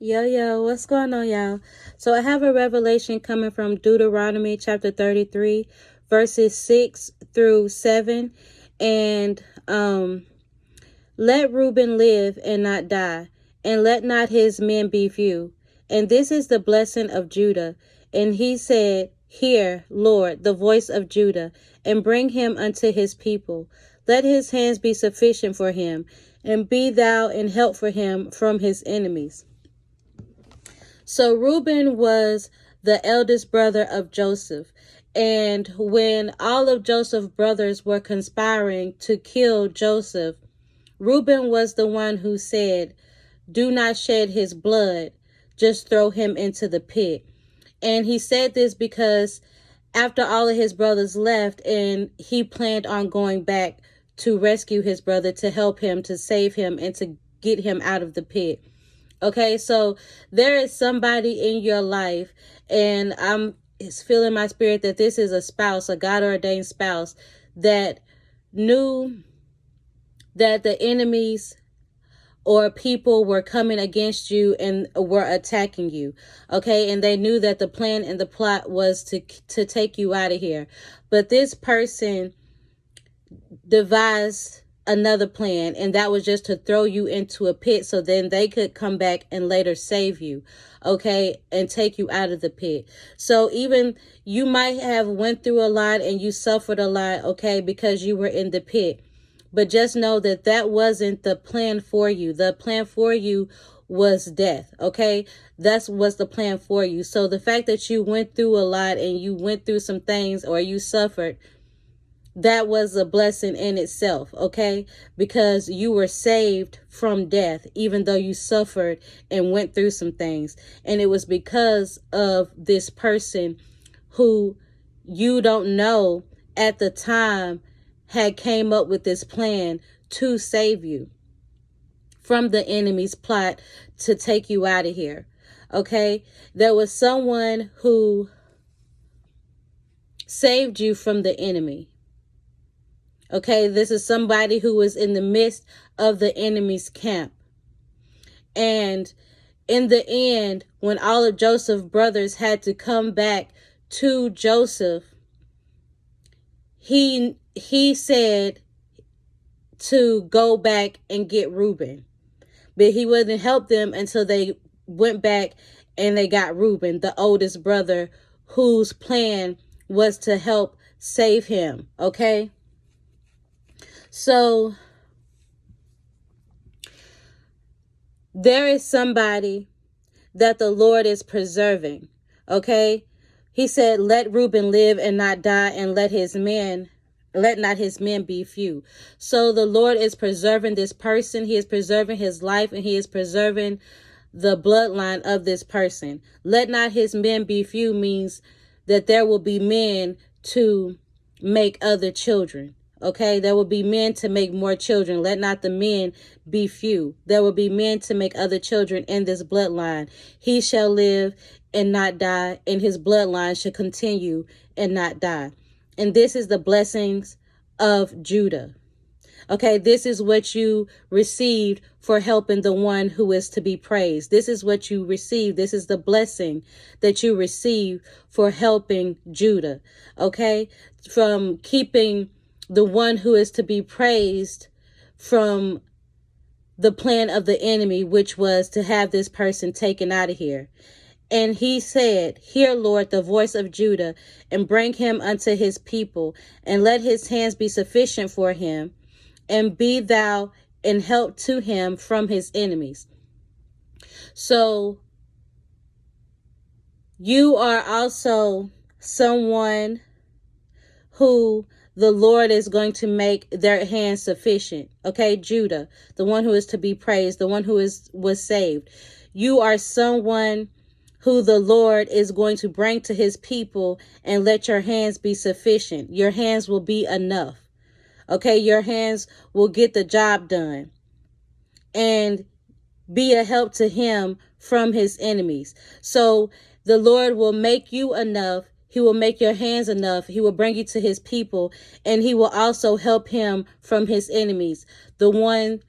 Yo, what's going on, y'all? So I have a revelation coming from Deuteronomy chapter 33, verses 6 through 7. And let Reuben live and not die, and let not his men be few. And this is the blessing of Judah. And he said, Hear, Lord, the voice of Judah, and bring him unto his people. Let his hands be sufficient for him, and be thou in help for him from his enemies. So Reuben was the eldest brother of Joseph. And when all of Joseph's brothers were conspiring to kill Joseph, Reuben was the one who said, do not shed his blood, just throw him into the pit. And he said this because after all of his brothers left and he planned on going back to rescue his brother, to help him, to save him, and to get him out of the pit. Okay, so there is somebody in your life, and it's feeling my spirit that this is a spouse, a God-ordained spouse, that knew that the enemies or people were coming against you and were attacking you. Okay, and they knew that the plan and the plot was to take you out of here. But this person devised another plan, and that was just to throw you into a pit so then they could come back and later save you, okay, and take you out of the pit. So even you might have went through a lot and you suffered a lot, okay, because you were in the pit. But just know that that wasn't the plan for you. The plan for you was death, okay? That's what's the plan for you. So the fact that you went through a lot and you went through some things or you suffered, that was a blessing in itself, okay? Because you were saved from death, even though you suffered and went through some things. And it was because of this person who you don't know at the time had came up with this plan to save you from the enemy's plot to take you out of here, okay? There was someone who saved you from the enemy. Okay, this is somebody who was in the midst of the enemy's camp. And in the end, when all of Joseph's brothers had to come back to Joseph, he said to go back and get Reuben. But he wouldn't help them until they went back and they got Reuben, the oldest brother, whose plan was to help save him, okay? So there is somebody that the Lord is preserving, okay? He said, let Reuben live and not die, and let not his men be few. So the Lord is preserving this person. He is preserving his life, and he is preserving the bloodline of this person. Let not his men be few means that there will be men to make other children. Okay, there will be men to make more children. Let not the men be few. There will be men to make other children in this bloodline. He shall live and not die, and his bloodline shall continue and not die. And this is the blessings of Judah. Okay, this is what you received for helping the one who is to be praised. This is what you received. This is the blessing that you received for helping Judah. Okay, from keeping the one who is to be praised from the plan of the enemy, which was to have this person taken out of here. And he said, Hear, Lord, the voice of Judah, and bring him unto his people, and let his hands be sufficient for him, and be thou in help to him from his enemies. So you are also someone who the Lord is going to make their hands sufficient. Okay, Judah, the one who is to be praised, the one who was saved. You are someone who the Lord is going to bring to his people, and let your hands be sufficient. Your hands will be enough. Okay, your hands will get the job done and be a help to him from his enemies. So the Lord will make you enough. He will make your hands enough. He will bring you to his people, and he will also help him from his enemies. The one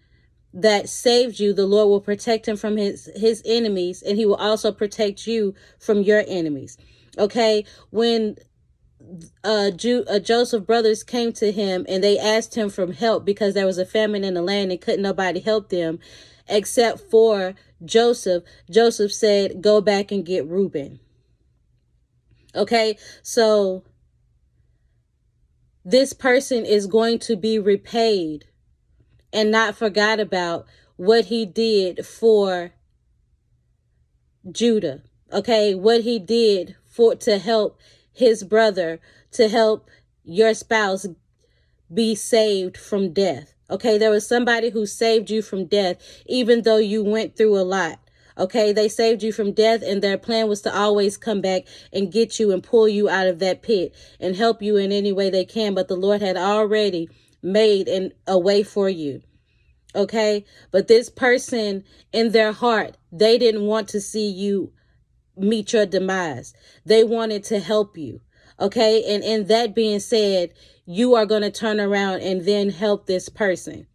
that saved you, the Lord will protect him from his enemies, and he will also protect you from your enemies. Okay, when Joseph's brothers came to him and they asked him for help because there was a famine in the land and couldn't nobody help them except for Joseph. Joseph said, go back and get Reuben. Okay, so this person is going to be repaid and not forgot about what he did for Judah. Okay, what he did to help his brother, to help your spouse be saved from death. Okay, there was somebody who saved you from death, even though you went through a lot. Okay, they saved you from death, and their plan was to always come back and get you and pull you out of that pit and help you in any way they can. But the Lord had already made a way for you. Okay, but this person in their heart, they didn't want to see you meet your demise. They wanted to help you. Okay, and in that being said, you are going to turn around and then help this person.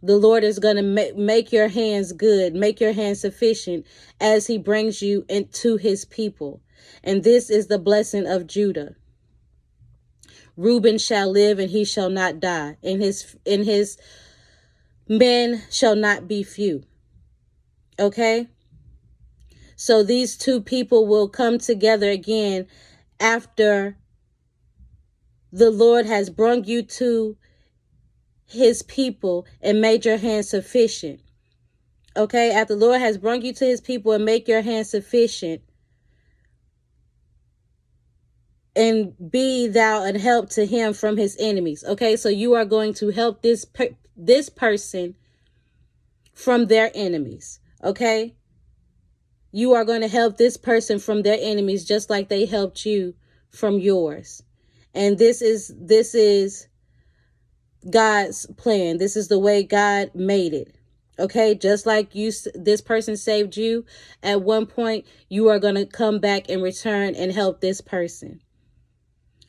The Lord is going to make your hands good, make your hands sufficient as he brings you into his people. And this is the blessing of Judah. Reuben shall live and he shall not die, and his men shall not be few. Okay? So these two people will come together again after the Lord has brought you to his people and made your hand sufficient. Okay, after the Lord has brought you to his people and make your hand sufficient, and be thou an help to him from his enemies. Okay, so you are going to help this person from their enemies. Okay, you are going to help this person from their enemies just like they helped you from yours. And this is God's plan. This is the way God made it. Okay, just like this person saved you at one point, you are going to come back and return and help this person.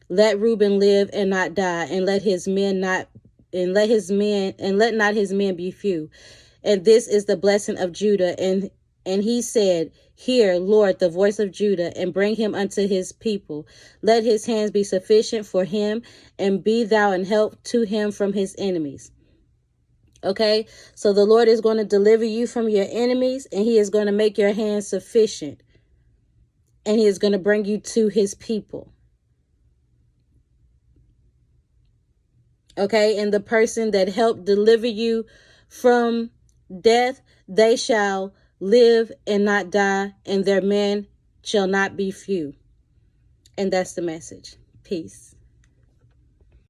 Let Reuben live and not die, and let not his men be few. And this is the blessing of Judah. And he said, hear, Lord, the voice of Judah, and bring him unto his people. Let his hands be sufficient for him, and be thou an help to him from his enemies. Okay, so the Lord is going to deliver you from your enemies, and he is going to make your hands sufficient, and he is going to bring you to his people. Okay, and the person that helped deliver you from death, they shall live and not die, and their men shall not be few. And that's the message. Peace.